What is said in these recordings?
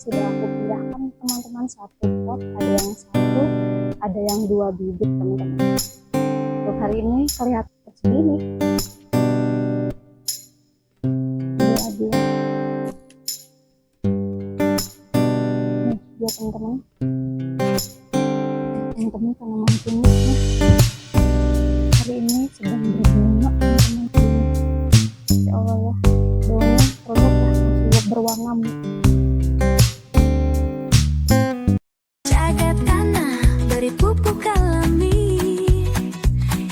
sudah aku pindahkan teman-teman, satu pot, ada yang satu, ada yang 2 bibit teman-teman. Untuk hari ini kelihatan segini. Dia nih dia teman-teman. Teman-teman tanaman pinusnya hari ini sedang berbunga teman-teman. Ya Allah ya, daunnya produk ya masih berwarna Jagat tanah beri pupuk alami,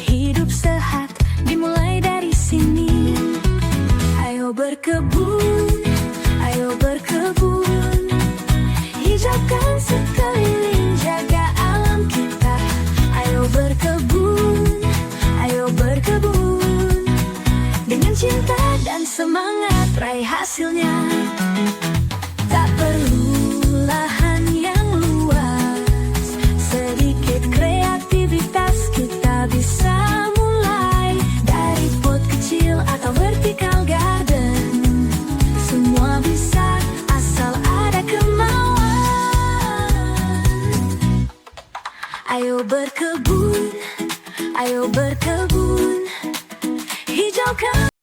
hidup sehat dimulai dari sini. Ayo berkebun, hijaukan sekeliling, jaga alam kita. Ayo berkebun, dengan cinta dan semangat raih hasilnya. Tak perlu lahan yang luas, sedikit kreativitas kita bisa mulai dari pot kecil atau vertical garden. Semua bisa asal ada kemauan. Ayo berkebun, hijaukan.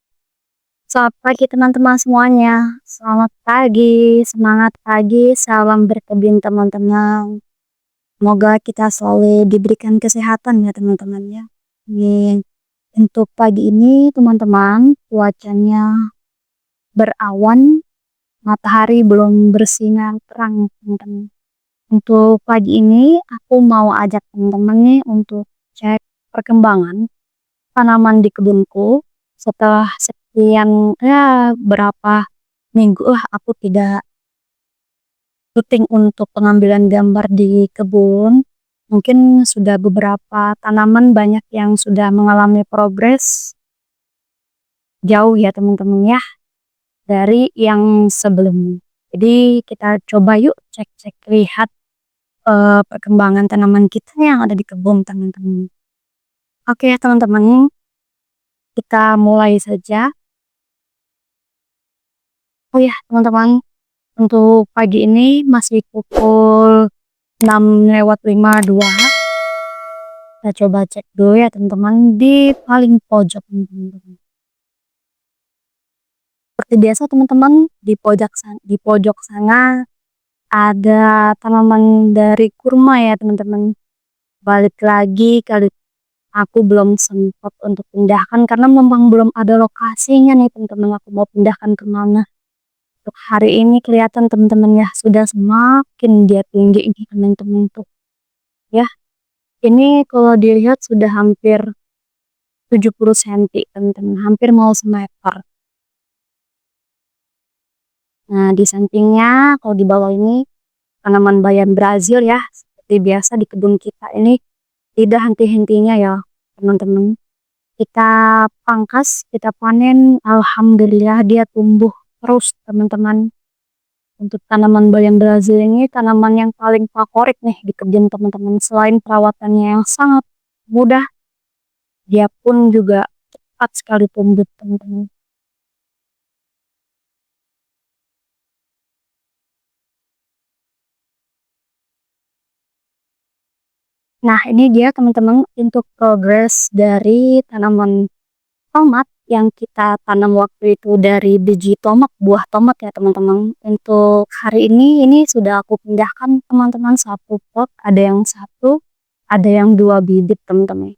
Selamat pagi teman-teman semuanya. Selamat pagi, semangat pagi, salam berkebun teman-teman. Semoga kita selalu diberikan kesehatan ya teman-teman ya. Ini untuk pagi ini teman-teman, cuacanya berawan, matahari belum bersinar terang teman-teman. Untuk pagi ini aku mau ajak teman-teman nih untuk cek perkembangan tanaman di kebunku. Setelah sekian berapa minggu aku tidak rutin untuk pengambilan gambar di kebun. Mungkin sudah beberapa tanaman banyak yang sudah mengalami progres jauh ya teman-teman ya dari yang sebelumnya. Jadi kita coba yuk cek-cek lihat perkembangan tanaman kita yang ada di kebun teman-teman. Oke teman-teman, kita mulai saja. Oh ya teman-teman, untuk pagi ini masih pukul 6:52. Kita coba cek dulu ya teman-teman di paling pojok teman-teman. Seperti biasa teman-teman, di pojok sana ada tanaman dari kurma ya teman-teman. Balik lagi kali aku belum sempat untuk pindahkan karena memang belum ada lokasinya nih teman-teman, aku mau pindahkan kemana. Untuk hari ini kelihatan teman-teman ya, sudah semakin dia tinggi ini teman-teman tuh ya. Ini kalau dilihat sudah hampir 70 cm teman-teman, hampir mau semeter. Nah di sampingnya kalau di bawah ini tanaman bayam Brazil ya, seperti biasa di kebun kita ini tidak henti-hentinya ya teman-teman. Kita pangkas, kita panen, alhamdulillah dia tumbuh terus teman-teman. Untuk tanaman bayam Brazil ini tanaman yang paling favorit nih di kebun teman-teman. Selain perawatannya yang sangat mudah, dia pun juga cepat sekali tumbuh teman-teman. Nah ini dia teman-teman untuk progres dari tanaman tomat yang kita tanam waktu itu dari biji tomat, buah tomat ya teman-teman. Untuk hari ini sudah aku pindahkan teman-teman, satu pot, ada yang satu, ada yang 2 bibit teman-teman.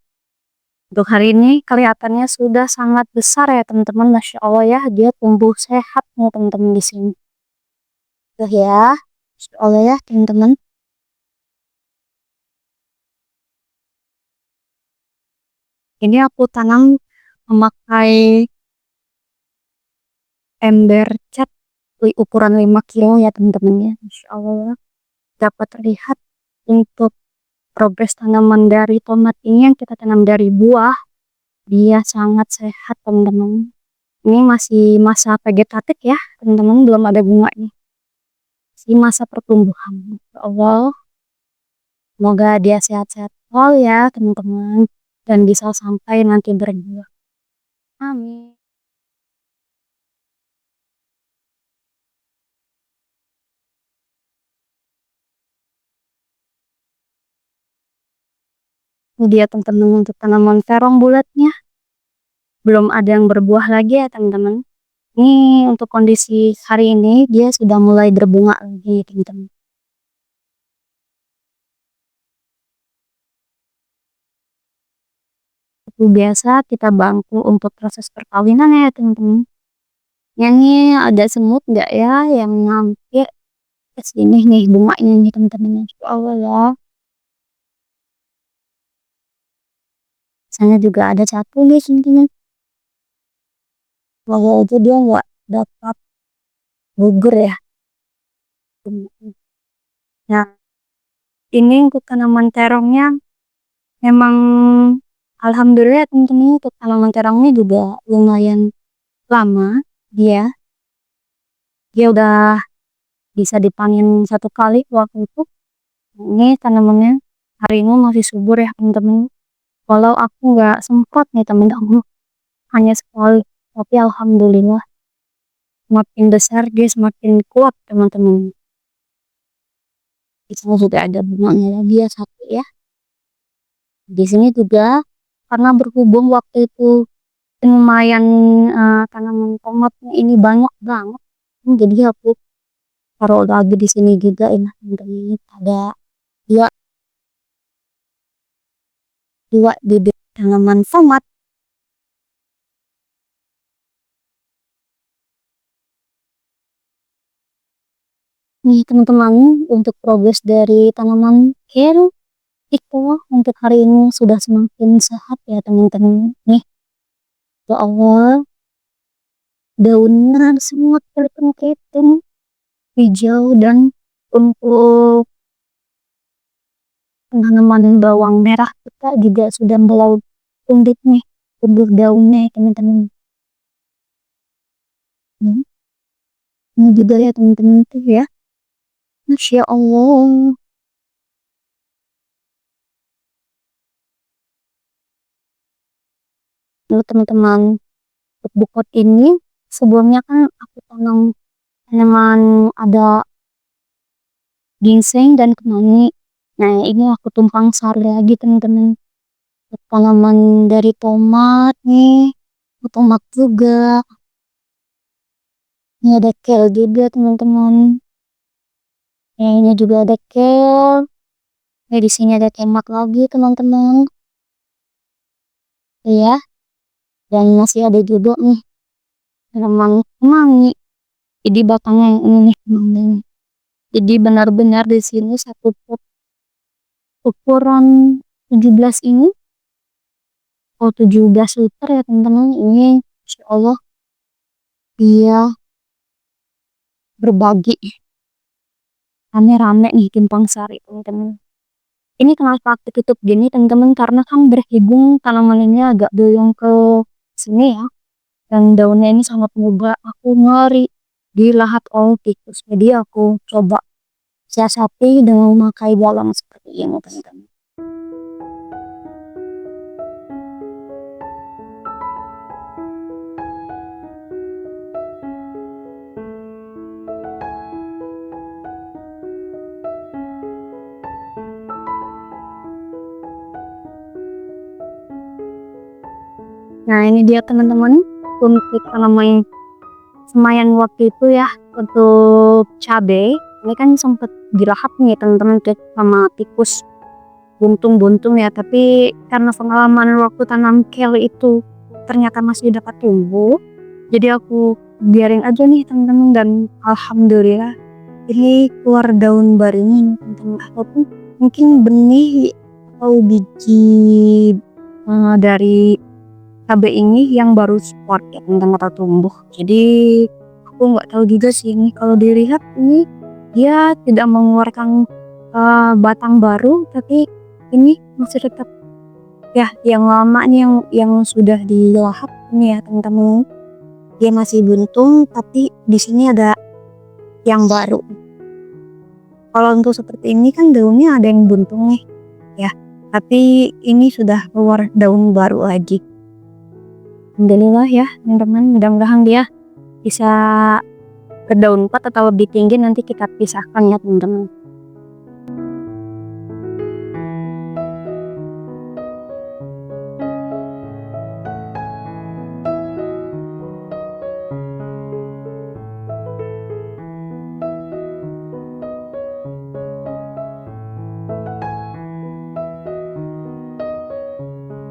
Untuk hari ini kelihatannya sudah sangat besar ya teman-teman, Masya Allah ya, dia tumbuh sehat nih teman-teman di sini. Tuh ya, Masya Allah ya teman-teman. Ini aku tanam memakai ember cat ukuran 5 kilo ya teman-teman ya. Masya Allah dapat terlihat untuk progres tanaman dari tomat ini yang kita tanam dari buah, dia sangat sehat teman-teman. Ini masih masa vegetatif ya teman-teman, belum ada bunga nih, masih masa pertumbuhan. Ya Allah, semoga dia sehat-sehat ya teman-teman dan bisa sampai nanti berbuah. Amin. Ini dia teman-teman untuk tanaman terong bulatnya. Belum ada yang berbuah lagi ya teman-teman. Ini untuk kondisi hari ini dia sudah mulai berbunga lagi teman-teman. Seperti biasa kita bantu untuk proses perkawinan ya teman-teman. Yang ini ada semut nggak ya yang nyampe ke sini nih bunganya nih teman-teman. Insya Allah ya. Sana juga ada satu nih teman-teman. Walau itu dia nggak dapat gugur ya. Nah, ini untuk tanaman terongnya memang alhamdulillah teman-teman untuk tanaman terongnya juga lumayan lama dia. Dia udah bisa dipanen satu kali waktu itu. Ini tanamannya hari ini masih subur ya teman-teman. Walau aku nggak sempat nih teman-teman, hanya sekali. Tapi alhamdulillah semakin besar dia semakin kuat teman-teman. Di sini sudah ada bunganya lagi ya satu ya. Di sini juga karena berhubung waktu itu lumayan tanaman tomatnya ini banyak banget. Jadi aku taruh lagi di sini juga ini teman-teman. Ada dua dua bibit tanaman tomat. Nih teman-teman untuk progres dari tanaman kale itu untuk hari ini sudah semakin sehat ya teman-teman. Nih ya Allah daunnya semua kelihatan hijau dan untuk tanaman bawang merah kita juga sudah melaut tumbuh nih tumbuh daunnya teman-teman. Hmm, ini juga ya teman-teman tuh ya. Masya Allah. Lalu teman-teman untuk bukot ini sebelumnya kan aku tanam tanaman ada ginseng dan kemangi. Nah ini aku tumpang sari lagi teman-teman. Tanaman dari tomat nih, tomat juga. Ini ada kale juga teman-teman. Nah ini juga ada kale. Nah di sini ada tomat lagi teman-teman. Ya, dan masih ada juga nih tanaman kemangi. Jadi batangnya yang ini nih teman-teman. Jadi benar-benar di sini satu pot ukuran 17 ini. Oh 17 liter ya teman-teman. Ini Insya Allah dia berbagi rame-rame nih timpang sari teman-teman. Ini kenapa aku tutup gini teman-teman karena kan berhubung tanaman ini agak doyong ke sini ya. Dan daunnya ini sangat mudah. Aku ngeri dilahat oleh tikus. Jadi aku coba siasati dengan memakai bolang seperti ini teman-teman. Nah ini dia teman-teman untuk tanaman semayan waktu itu ya untuk cabai. Ini kan sempat dilahap nih teman-teman sama tikus buntung-buntung ya. Tapi karena pengalaman waktu tanam kale itu ternyata masih dapat tumbuh. Jadi aku biarin aja nih teman-teman dan alhamdulillah ini keluar daun barunya nih teman-teman. Ataupun mungkin benih atau biji dari cabai ini yang baru spot ya teman-teman atau tumbuh. Jadi aku nggak tahu juga sih ini kalau dilihat ini dia tidak mengeluarkan batang baru tapi ini masih tetap ya yang lama nih yang sudah dilahap ini ya teman-teman. Dia masih buntung tapi di sini ada yang baru. Kalau untuk seperti ini kan daunnya ada yang buntung nih ya. Tapi ini sudah keluar daun baru lagi. Alhamdulillah ya teman-teman, mudah-mudahan dia bisa berdaun 4 atau lebih tinggi, nanti kita pisahkan ya teman-teman. Nah ini dia teman-teman untuk tanaman semayan waktu itu ya untuk cabai. Ini kan sempat dilahap nih teman-teman sama tikus buntung-buntung ya. Tapi karena pengalaman waktu tanam kale itu ternyata masih dapat tumbuh. Jadi aku biarin aja nih teman-teman dan alhamdulillah ini keluar daun barunya nih teman-teman.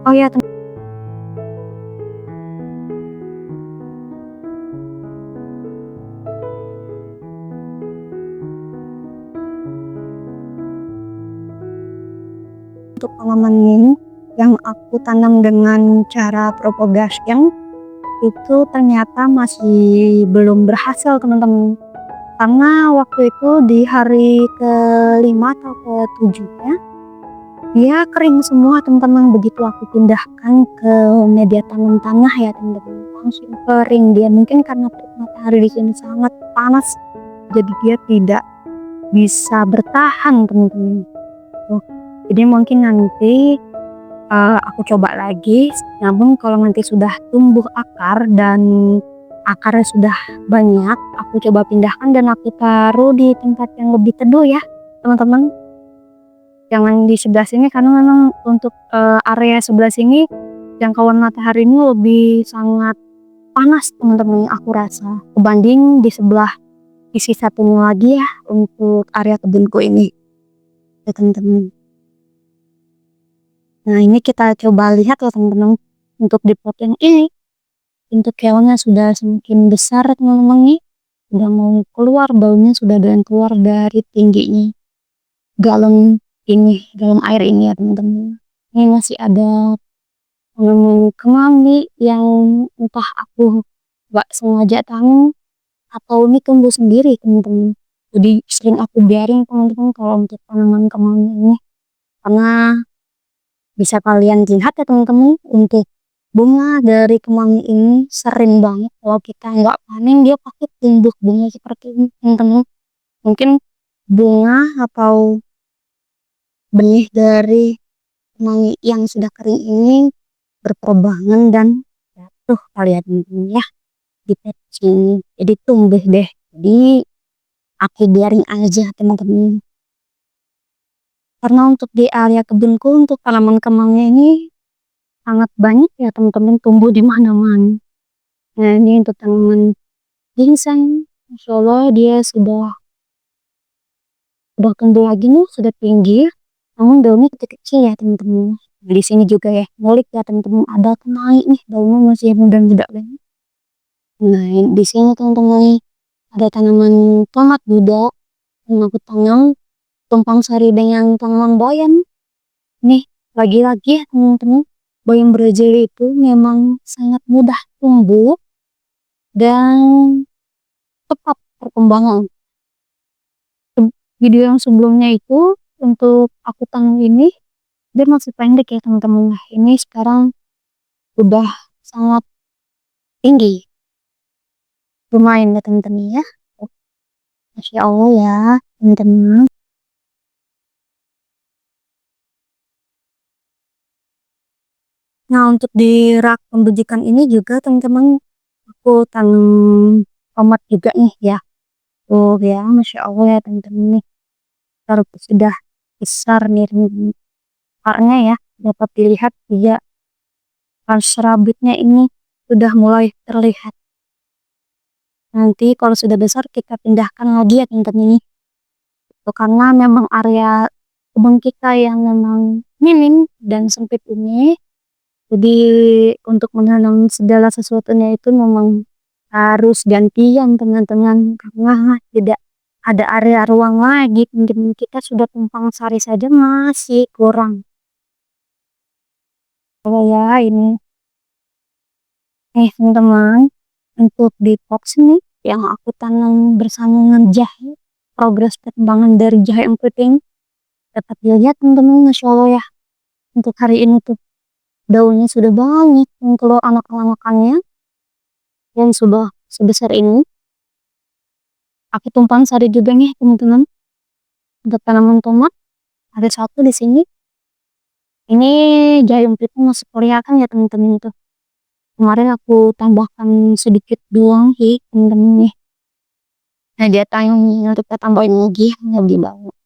Oh ya, untuk tanaman yang aku tanam dengan cara propagation itu ternyata masih belum berhasil teman-teman. Karena waktu itu di hari kelima atau ketujuhnya dia kering semua teman-teman. Begitu aku pindahkan ke media tanam tanah ya teman-teman, langsung kering dia. Mungkin karena matahari di sini sangat panas, jadi dia tidak bisa bertahan teman-teman. Tuh. Jadi mungkin nanti aku coba lagi, namun kalau nanti sudah tumbuh akar dan akarnya sudah banyak, aku coba pindahkan dan aku taruh di tempat yang lebih teduh ya teman-teman. Jangan di sebelah sini karena memang untuk area sebelah sini jangkauan matahari ini lebih sangat panas teman-teman, aku rasa kebanding di sebelah sisi satunya lagi ya untuk area kebunku ini ya teman-teman. Nah ini kita coba lihat ya teman-teman, untuk di pot yang ini untuk keongnya sudah semakin besar teman-teman nih, udah mau keluar baunya, sudah ada yang keluar dari tingginya galon galon air ini ya teman-teman. Ini masih ada kemangi yang entah aku gak sengaja tanam atau ini tumbuh sendiri teman-teman. Jadi sering aku biarin teman-teman kalau untuk tanaman kemangi ini, karena bisa kalian lihat ya teman-teman, untuk bunga dari kemangi ini sering banget kalau kita nggak panen dia pasti tumbuh bunga seperti ini teman-teman. Mungkin bunga atau benih dari kemangi yang sudah kering ini berterbangan dan jatuh kali ya teman-teman ya di pot sini, jadi tumbuh deh. Jadi aku biarin aja teman-teman, karena untuk di area kebunku untuk tanaman kemangi ini sangat banyak ya teman-teman, tumbuh di mana-mana. Nah ini untuk tanaman ginseng, Masya Allah dia sudah tumbuh lagi nih, sudah tinggi, namun daunnya kecil-kecil ya teman-teman. Nah, di sini juga ya, ngulik ya teman-teman, ada kemangi nih, daunnya masih muda-muda banget. Nah di sini teman-teman ada tanaman tomat juga yang aku tanam tumpang sari dengan tanaman bayam. Nih lagi-lagi ya teman-teman, bayam Brazil itu memang sangat mudah tumbuh dan cepat perkembangan. Video yang sebelumnya itu untuk aku tanam ini dia masih pendek ya teman-teman. Nah ini sekarang udah sangat tinggi, lumayan ya teman-teman ya. Masya Allah ya teman-teman. Nah untuk di rak pembijikan ini juga teman-teman aku tanam tomat juga nih ya. Tuh ya, Masya Allah ya teman-teman nih. Taruh sudah besar nih teman-teman. Akarnya ya dapat dilihat dia pas serabutnya ini sudah mulai terlihat. Nanti kalau sudah besar kita pindahkan lagi ya teman-teman ini. Itu karena memang area kebun kita yang memang minim dan sempit ini. Jadi untuk menanam segala sesuatunya itu memang harus gantian teman-teman, karena tidak ada area ruang lagi. Teman-teman kita sudah tumpang sari saja masih kurang. Kalau ya ini teman-teman, untuk di box ini yang aku tanam bersama dengan jahe, progres perkembangan dari jahe yang penting dapat dilihat teman-teman. Masya Allah ya, untuk hari ini tuh daunnya sudah banyak yang keluar anak-anakannya dan sudah sebesar ini. Aku tumpang sari juga nih teman-teman untuk tanaman tomat, ada satu di sini. Ini jahe empritnya masih kelihatan ya teman-teman itu. Kemarin aku tambahkan sedikit doang sih teman-teman nih. Nah dia tayang untuk kita tambahin lagi lebih banyak.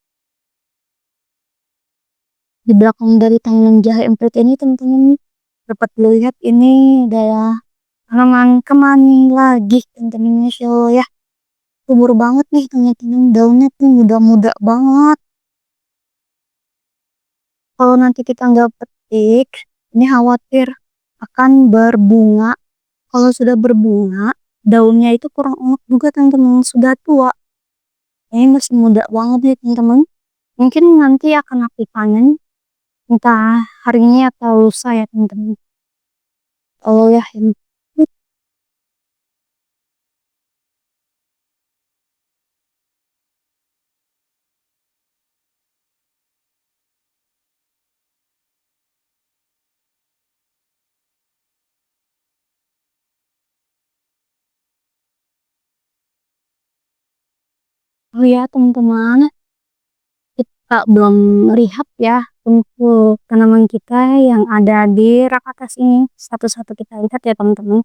Di belakang dari tanaman jahe emprit ini teman-teman dapat dilihat ini adalah tanaman kemangi lagi teman-teman. Masya Allah ya, subur banget nih teman-teman, daunnya tuh muda-muda banget. Kalau nanti kita nggak petik Ini khawatir akan berbunga. Kalau sudah berbunga, daunnya itu kurang enak juga teman-teman, sudah tua. Ini masih muda banget nih teman-teman. Mungkin nanti akan aku panen, entah hari ini atau lusa ya teman-teman. Oh ya, oh ya teman-teman, kita belum rehab ya untuk tanaman kita yang ada di rak atas ini. Satu-satu kita lihat ya teman-teman.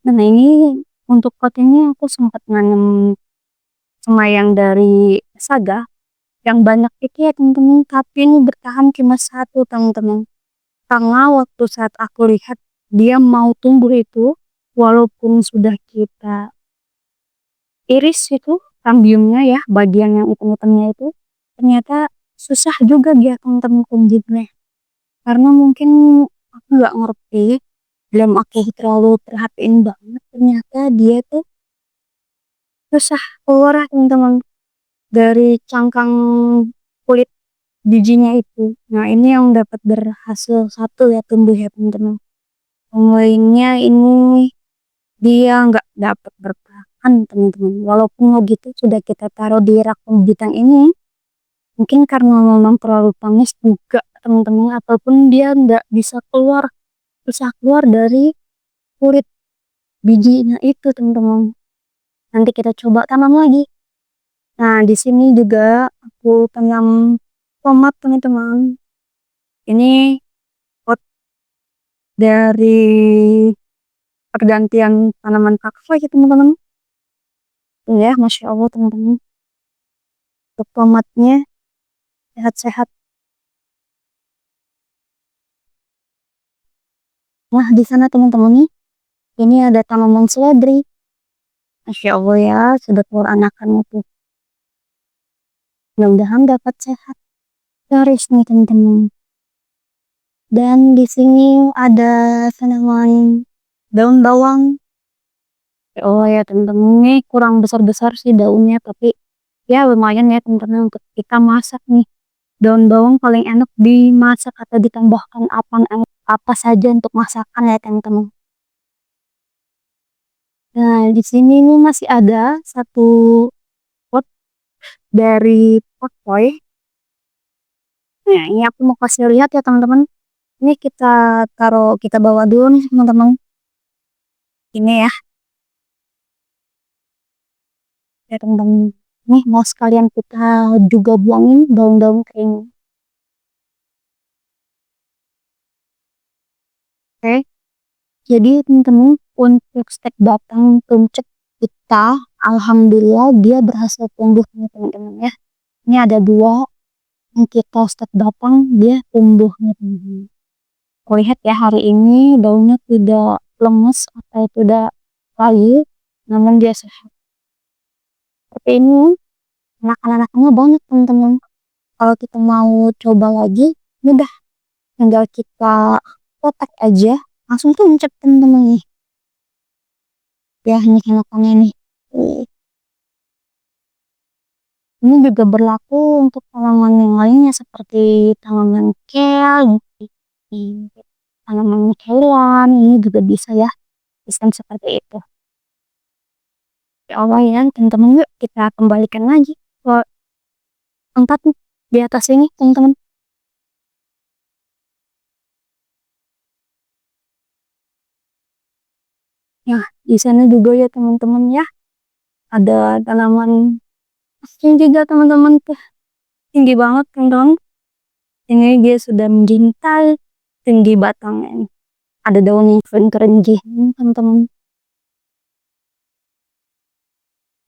Nah ini untuk pot ini aku sempat nanam semayang dari saga yang banyak itu ya teman-teman. Tapi ini bertahan cuma satu teman-teman. Karena waktu saat aku lihat dia mau tumbuh itu, walaupun sudah kita iris itu kambiumnya ya, bagian yang hitam-hitamnya itu, ternyata susah juga dia teman-teman tumbuhnya. Karena mungkin aku nggak ngerti, belum aku terlalu perhatiin banget, ternyata dia tuh susah keluar teman-teman dari cangkang kulit bijinya itu. Nah ini yang dapat berhasil satu ya tumbuh ya teman-teman. Yang lainnya ini dia nggak dapat bertahan teman-teman. Walaupun mau gitu sudah kita taruh di rak pembibitan ini, mungkin karena memang terlalu panas juga teman-teman, ataupun dia nggak bisa keluar dari kulit bijinya itu teman-teman. Nanti kita coba tanam lagi. Nah di sini juga aku tanam tomat teman-teman. Ini pot dari pergantian tanaman kakao ya teman-teman. Ya, Masya Allah teman-teman. Untuk tomatnya sehat-sehat. Nah, di sana teman-teman nih, ini ada tanaman seledri. Masya Allah ya, sudah keluar anakannya tuh. Mudah-mudahan dapat sehat. Terus nih teman-teman. Dan di sini ada tanaman daun bawang. Oh ya teman-teman, ini kurang besar-besar sih daunnya, tapi ya lumayan ya teman-teman untuk kita masak nih. Daun bawang paling enak dimasak atau ditambahkan apa saja untuk masakan ya teman-teman. Nah, di sini nih masih ada satu pot dari potpoy. Nah, ini aku mau kasih lihat ya teman-teman. Ini kita bawa dulu nih teman-teman. Ini ya teman-teman. Nih mau sekalian kita juga buangin daun-daun kering. Oke. Jadi teman-teman untuk stek batang tuncek kita, alhamdulillah dia berhasil tumbuh nih teman-teman ya. Ini ada dua yang kita stek batang dia tumbuh nih teman-teman. Aku lihat ya hari ini daunnya tidak lemes atau tidak layu, namun dia sehat. Seperti ini anak-anaknya banyak teman-teman. Kalau kita mau coba lagi, mudah. Tinggal kita kotak aja, langsung tuncep teman-teman nih. Ya ini enakannya nih. Ini juga berlaku untuk tanaman yang lainnya seperti tanaman kel, tanaman Thailand, ini juga bisa ya. Sistem seperti itu. Ya Allah ya, teman-teman yuk kita kembalikan lagi ke tempat di atas ini, teman-teman. Ya, di sana juga ya teman-teman ya. Ada tanaman yang juga teman-teman tuh tinggi banget teman-teman. Ini dia sudah menjintai tinggi batangnya. Ada daun yang keren-keren teman-teman.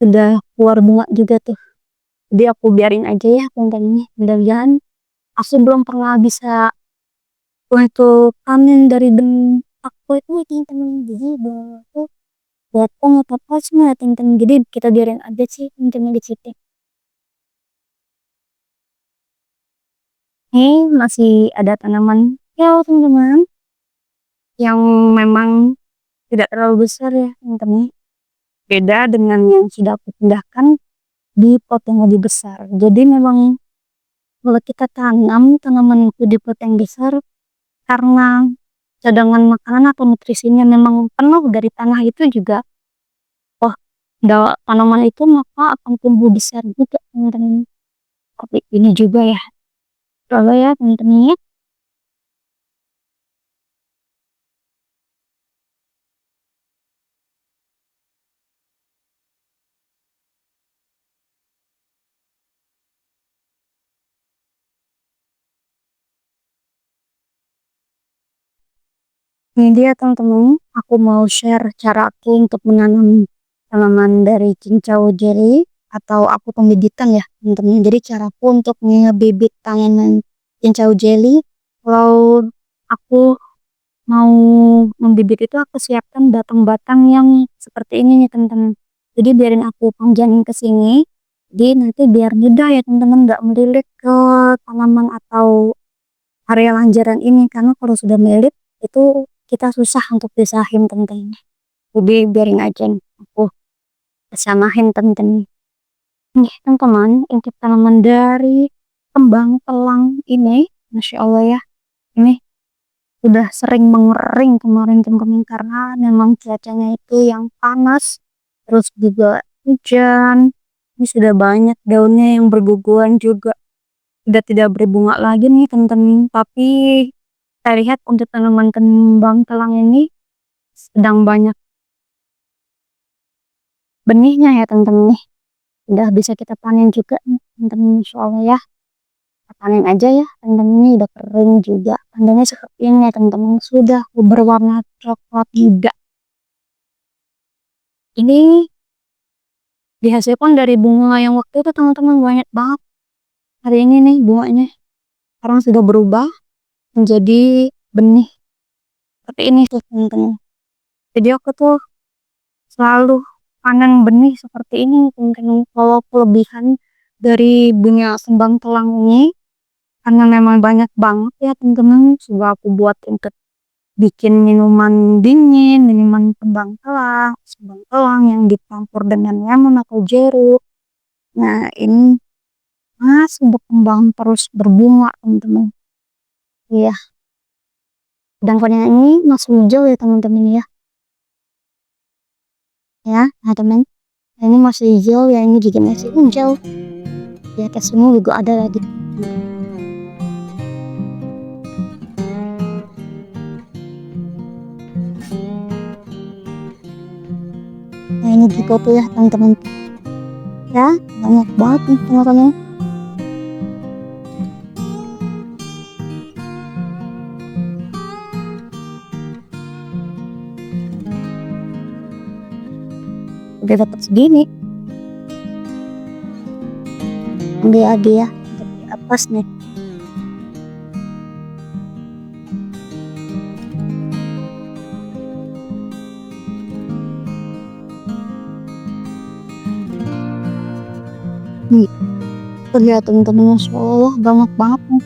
Sudah keluar bunga juga tuh. Jadi aku biarin aja ya konten ini. Mudah-mudahan aku belum pernah bisa untuk panen dari aku itu teman-teman. Jadi aku potong atau apa semua teman-teman. Jadi kita biarin aja sih teman-teman di situ. Ini masih ada tanaman ya teman-teman. yang memang tidak terlalu besar ya teman-teman. Beda dengan yang sudah aku pindahkan di pot yang lebih besar. Jadi memang kalau kita tanam tanaman itu di pot yang besar, karena cadangan makanan atau nutrisinya memang penuh dari tanah itu juga, oh, tanaman itu maka akan tumbuh besar juga teman-teman. Seperti ini juga ya. Coba ya teman-teman ya. Ini dia teman-teman, aku mau share cara aku untuk menanam tanaman dari cincau jelly atau aku pembibitan ya teman-teman. Jadi caraku untuk ngebibit tanaman cincau jelly, kalau aku mau membibit itu aku siapkan batang-batang yang seperti ini nih teman-teman. Jadi biarin aku panjangin ke sini. Jadi nanti biar mudah ya teman-teman, nggak melilit ke tanaman atau area lanjaran ini, karena kalau sudah melilit itu kita susah untuk pisahin teman-teman. Jadi biarin aja nih, aku samahin teman-teman. Nih teman-teman, intip tanaman dari kembang telang ini, masya Allah ya, ini udah sering mengering kemarin teman-teman karena memang cuacanya itu yang panas, terus juga hujan. Ini sudah banyak daunnya yang berguguran juga, udah tidak berbunga lagi nih teman-teman. Tapi saya lihat untuk tanaman kembang telang ini sedang banyak benihnya ya teman-teman nih. Udah bisa kita panen juga nih teman-teman, insya Allah ya. Kita panen aja ya teman-teman, ini udah kering juga. Tandanya seperti ini ya teman-teman, sudah berwarna coklat juga. Ini dihasilkan dari bunga yang waktu itu teman-teman, banyak banget. Hari ini nih bunganya sekarang sudah berubah menjadi benih seperti ini tuh teman-teman. Jadi aku tuh selalu panen benih seperti ini teman-teman. Kalau kelebihan dari bunga kembang telang ini, karena memang banyak banget ya teman-teman, coba aku buat untuk bikin minuman dingin, minuman kembang telang yang dicampur dengan lemon atau jeruk. Nah ini masih berkembang terus berbunga teman-teman. Iya, sedangkan yang ini masih hijau ya teman-teman ya. Ya, nah teman, ini masih hijau ya, ini juga masih hijau. Di atas semua juga ada lagi. Nah ini juga tuh ya teman-teman. Ya, banyak banget nih teman-teman. Udah dapat segini. Ambil lagi ya, untuk di atas nih. Nih, lihat teman-teman, masya Allah banyak banget nih.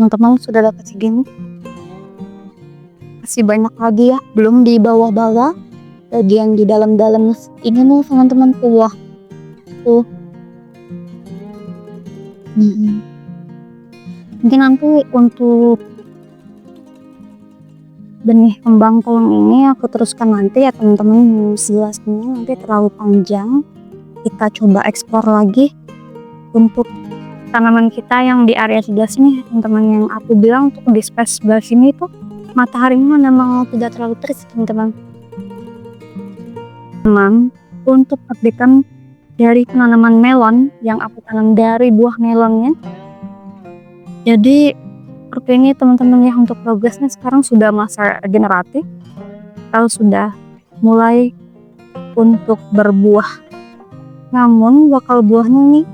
Teman-teman sudah dapat segini, masih banyak lagi ya, belum di bawah-bawah, bagian di dalam-dalam ini nih teman-teman tuh, wah tuh. Mungkin nanti untuk benih kembang telang ini aku teruskan nanti ya teman-teman, jelasnya nanti terlalu panjang. Kita coba eksplor lagi untuk tanaman kita yang di area sebelah sini teman-teman, yang aku bilang untuk di space sebelah sini tuh mataharinya memang tidak terlalu terik teman-teman. Untuk perbaikan dari tanaman melon yang aku tanam dari buah melonnya, jadi seperti ini teman-teman ya. Untuk progresnya sekarang sudah masa generatif, atau sudah mulai untuk berbuah, namun bakal buahnya nih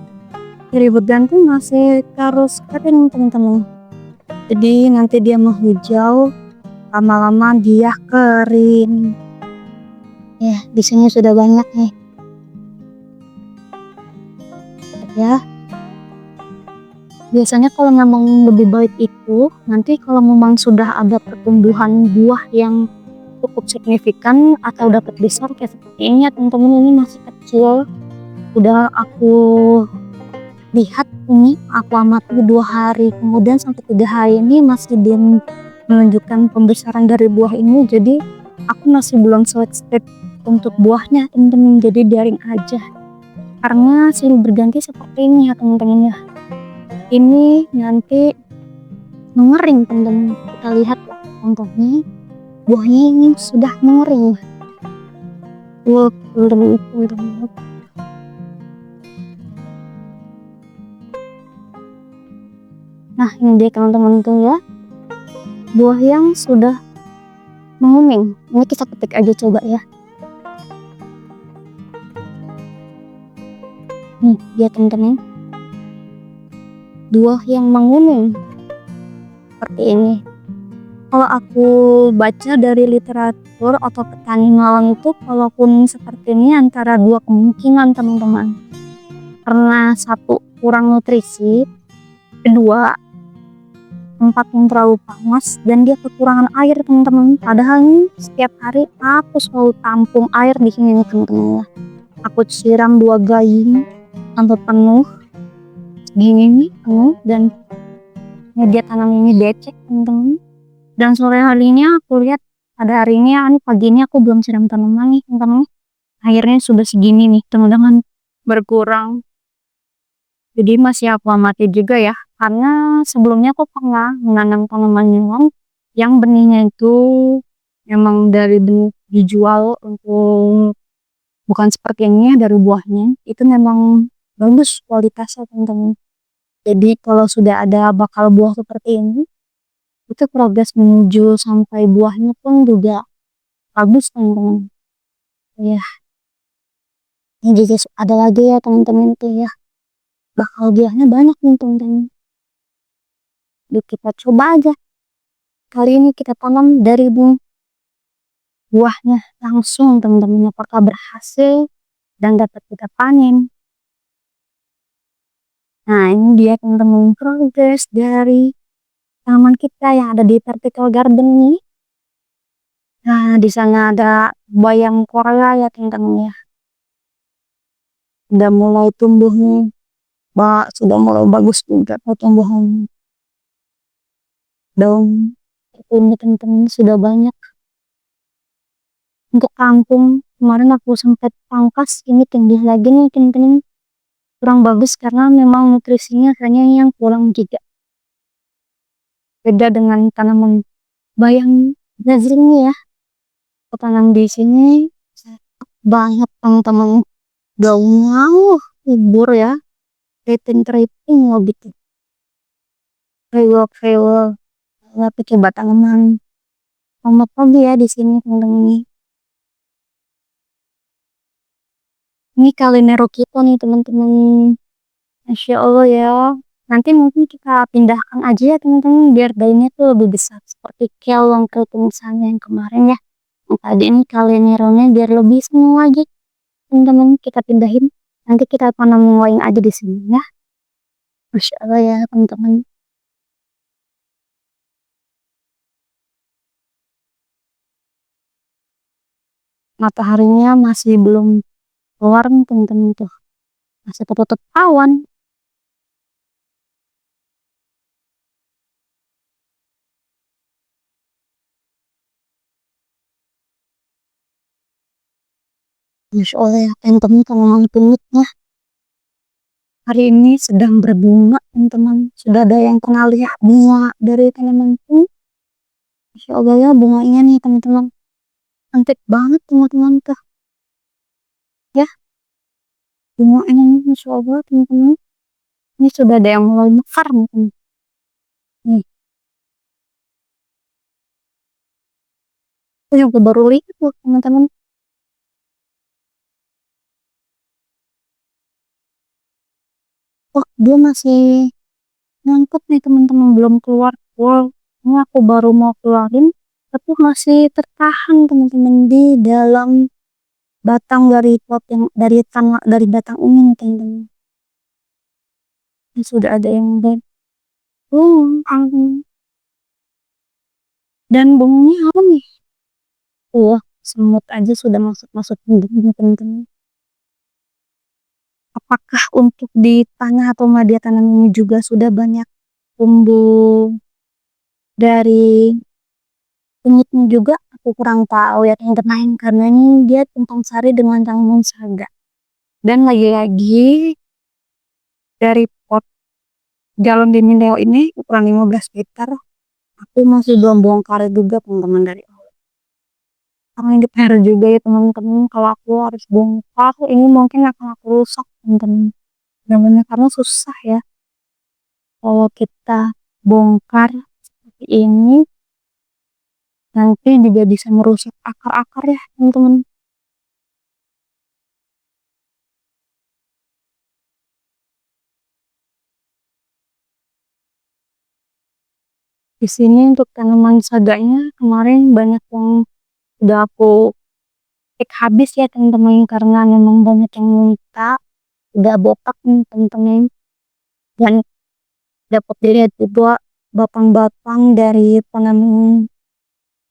dari berganti masih terus kering teman-teman. Jadi nanti dia mau hijau, lama-lama dia kering. Ya, di sini sudah banyak nih. Ya, biasanya kalau memang lebih baik itu nanti kalau memang sudah ada pertumbuhan buah yang cukup signifikan atau dapat besar kayak seperti ini ya teman-teman, ini masih kecil. Udah aku lihat ini, aku amati 2 hari kemudian sampai 3 hari ini masih menunjukkan pembesaran dari buah ini. Jadi aku masih belum selesai untuk buahnya teman-teman, jadi biarin aja karena silih berganti seperti ini ya teman-teman ya. Ini nanti mengering teman-teman, kita lihat ya contohnya buahnya ini sudah mengering. Nah ini dia teman-teman tuh ya, buah yang sudah menguning. Ini kita petik aja coba ya. Nih dia teman-teman, buah yang menguning seperti ini. Kalau aku baca dari literatur atau petani malang itu, kalau kuning seperti ini antara 2 kemungkinan teman-teman. Karena 1 kurang nutrisi, kedua tempat yang terlalu panas, dan dia kekurangan air teman-teman. Padahal nih setiap hari aku selalu tampung air di sini nih teman-teman ya. Aku siram 2 gayung sampai penuh, gini nih penuh, dan media tanam ini becek teman-teman. Dan sore harinya aku lihat pada hari ini pagi ini aku belum siram tanaman nih teman-teman. Airnya sudah segini nih teman-teman, berkurang. Jadi masih aku amati juga ya, karena sebelumnya aku pernah menanam tanaman melon yang benihnya itu memang dari benih dijual untuk, bukan seperti ini ya dari buahnya, itu memang bagus kualitasnya teman-teman. Jadi kalau sudah ada bakal buah seperti ini, itu progres menuju sampai buahnya pun juga bagus teman-teman ya. Ini juga ada lagi ya teman-teman tuh ya, bakal buahnya banyak nih teman-teman. Yuk kita coba aja, kali ini kita tanam dari buahnya langsung teman-teman, apakah berhasil dan dapat kita panen. Nah ini dia teman-teman progres dari tanaman kita yang ada di vertical garden nih. Nah di sana ada bayam Korea ya teman-teman ya, udah mulai tumbuh nih, sudah mulai bagus juga pertumbuhan daun. Ini teman-teman sudah banyak. Untuk kangkung kemarin aku sempat pangkas, ini tinggi lagi nih teman-teman, kurang bagus karena memang nutrisinya hanya yang kurang juga. Beda dengan tanaman bayam Brazil ini ya, tanam di sini banyak teman-teman daunnya subur ya, tripping gitu, rewel nggak pakai tanaman tomat lagi ya di sini teman-teman. Ini kalenero kita nih teman-teman, Masya Allah ya. Nanti mungkin kita pindahkan aja ya teman-teman, biar daunnya tuh lebih besar seperti kelong ke misalnya yang kemarin ya. Tadi ini kaleneronya biar lebih semua lagi teman-teman, kita pindahin. Nanti kita tanam yang lain aja di sini ya. Masya Allah ya teman-teman. Mataharinya masih belum keluar nih teman-teman tuh, masih tertutup awan. Masya Allah ya teman-teman, kalau tumitnya hari ini sedang berbunga teman-teman. Sudah ada yang pernah lihat bunga dari tanaman itu? Masya Allah ya bunganya nih teman-teman, cantik banget teman-teman tuh ya, bunga ini Masya Allah teman-teman. Ini sudah ada yang mulai mekar nih teman. Nih aku juga baru lihat tuh teman-teman. Oh dia masih nyangkut nih teman-teman, belum keluar. Wow, ini aku baru mau keluarin tapi masih tertahan teman-teman di dalam batang dari pot yang dari tanah dari batang ini nih teman-teman. Ini sudah ada yang berbuah dan bunganya apa nih? Wah, semut aja sudah masuk hidungnya teman-teman. Apakah untuk di tanah atau media tanam ini juga sudah banyak tumbuh dari kunyitnya juga? Aku kurang tahu ya teman-teman, karena ini dia tumpang sari dengan tanaman saga. Dan lagi-lagi dari pot galon di Mindeo ini ukuran 15 liter, aku masih belum bongkar juga teman-teman dari awal. Karena ini PR juga ya teman-teman, kalau aku harus bongkar ini mungkin akan aku rusak teman-teman. Namanya karena susah ya kalau kita bongkar seperti ini, nanti juga bisa merusak akar-akar ya teman-teman. Di sini untuk tanaman saganya kemarin banyak yang udah aku cek habis ya teman-teman, karena memang banyak yang minta, udah botak nih teman-teman. Dan dapat dilihat juga batang-batang dari tanaman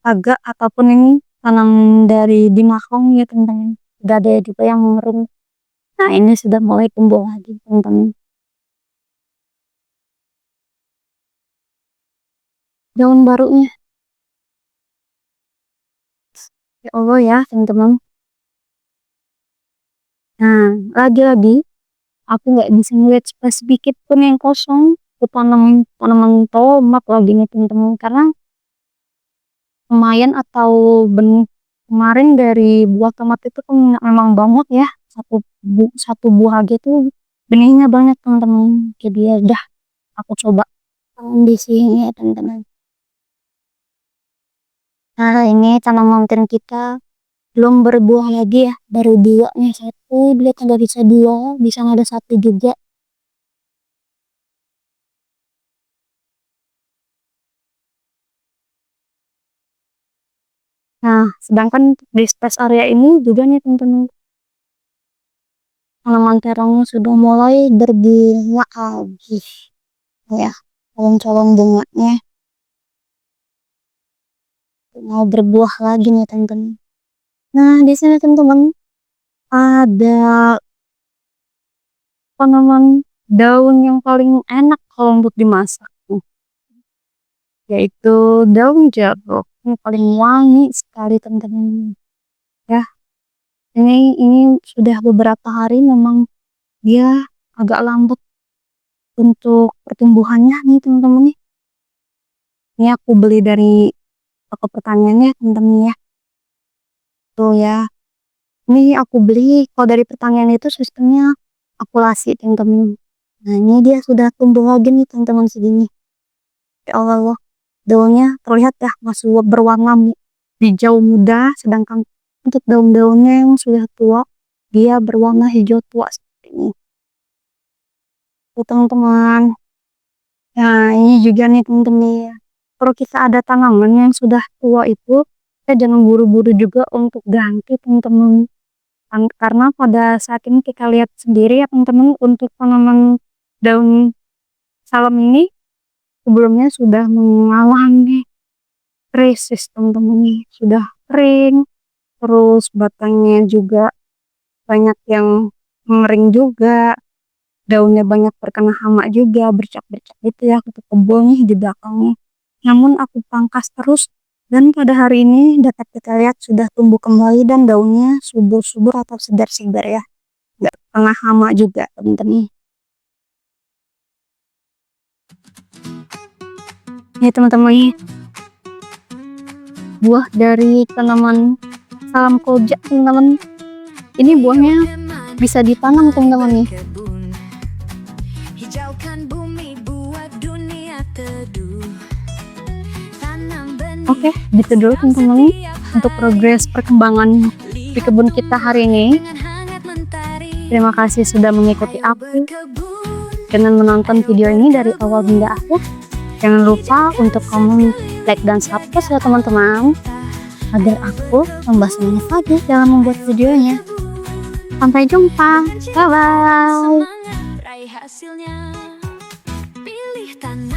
saga ataupun ini tanaman dari dimakong ya teman-teman. Udah ada juga yang mengering. Nah ini sudah mulai tumbuh lagi teman-teman. Daun barunya. Ya Allah ya teman-teman. Nah lagi-lagi aku nggak bisa ngeliat sedikit pun yang kosong ke tanaman tomat lagi nih teman-teman, karena lumayan atau kemarin dari buah tomat itu kan memang banyak ya, satu buah aja tuh benihnya banyak teman-teman. Jadi ya dah aku coba tanam di sini ya teman-teman. Nah ini tanaman monten kita belum berbuah lagi ya, baru dua nih, satu beliau nggak bisa dua, bisa ada satu juga. Nah sedangkan di space area ini juga nih teman-teman, tanaman terongnya sudah mulai berbunga lagi ya, calon-calon bunganya mau berbuah lagi nih teman-teman. Nah di sini teman-teman ada tanaman daun yang paling enak kalau untuk dimasak, yaitu daun jeruk. Ini paling wangi sekali teman-teman ya. Ini sudah beberapa hari memang dia agak lambat untuk pertumbuhannya nih teman-teman nih. Ini aku beli dari toko pertaniannya teman-teman ya. Tuh ya. Ini aku beli kalau dari pertanian itu sistemnya akulasi teman-teman. Nah ini dia sudah tumbuh lagi nih teman-teman segini. Ya Allah, daunnya terlihat ya masih berwarna hijau muda, sedangkan untuk daun-daunnya yang sudah tua dia berwarna hijau tua seperti ini. Tuh teman-teman. Nah ini juga nih teman-teman ya. Kalau kita ada tanaman yang sudah tua itu, kita jangan buru-buru juga untuk ganti teman-teman. Karena pada saat ini kita lihat sendiri ya teman-teman, untuk tanaman daun salam ini sebelumnya sudah mengalami krisis teman-teman nih, sudah kering, terus batangnya juga banyak yang mengering juga, daunnya banyak terkena hama juga, bercak-bercak gitu ya, ke kebunnya di belakangnya. Namun aku pangkas terus, dan pada hari ini dapat kita lihat sudah tumbuh kembali dan daunnya subur-subur atau segar-segar ya, nggak kena hama juga teman-teman. Ya teman-teman, buah dari tanaman salam koja teman-teman. Ini buahnya bisa ditanam teman-teman nih. Oke, gitu dulu teman-teman untuk progres perkembangan di kebun kita hari ini. Terima kasih sudah mengikuti aku dengan menonton video ini dari awal hingga akhir. Jangan lupa untuk kamu like dan subscribe ya teman-teman, agar aku tambah semangat lagi dalam membuat videonya. Sampai jumpa. Dengan cinta dan Bye-bye. semangat raih hasilnya. Pilih tanah